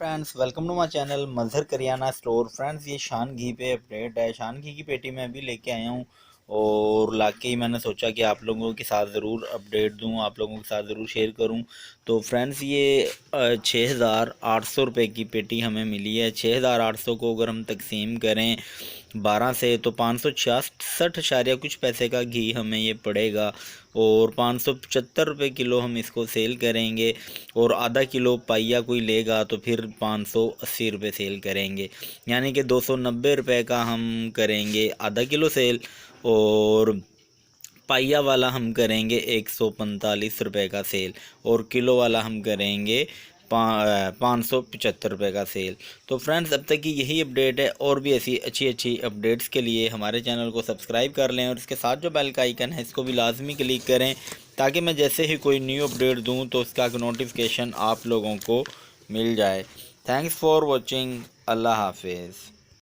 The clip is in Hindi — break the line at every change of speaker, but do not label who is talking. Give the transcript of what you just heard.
Friends welcome to my channel Mazhar kirana store. Friends ये शान घी पे अपडेट है। शान घी की पेटी मैं अभी लेके आया हूँ और लाके ही मैंने सोचा कि आप लोगों के साथ ज़रूर अपडेट दूँ, आप लोगों के साथ ज़रूर शेयर करूँ। तो फ्रेंड्स ये 6,800 रुपये की पेटी हमें मिली है। 6,800 को अगर हम तकसीम करें 12 से तो 566 कुछ पैसे का घी हमें ये पड़ेगा और 575 रुपये किलो हम इसको सेल करेंगे और आधा किलो पाइया कोई लेगा तो फिर 580 रुपये सेल करेंगे, यानी कि 290 रुपये का हम करेंगे आधा किलो सेल और पाइया वाला हम करेंगे 145 रुपये का सेल और किलो वाला हम करेंगे 575 रुपये का सेल। तो फ्रेंड्स अब तक की यही अपडेट है और भी ऐसी अच्छी अच्छी अपडेट्स के लिए हमारे चैनल को सब्सक्राइब कर लें और इसके साथ जो बेल का आइकन है इसको भी लाजमी क्लिक करें ताकि मैं जैसे ही कोई न्यू अपडेट दूं तो उसका नोटिफिकेशन आप लोगों को मिल जाए। Thanks for watching. अल्लाह हाफिज़।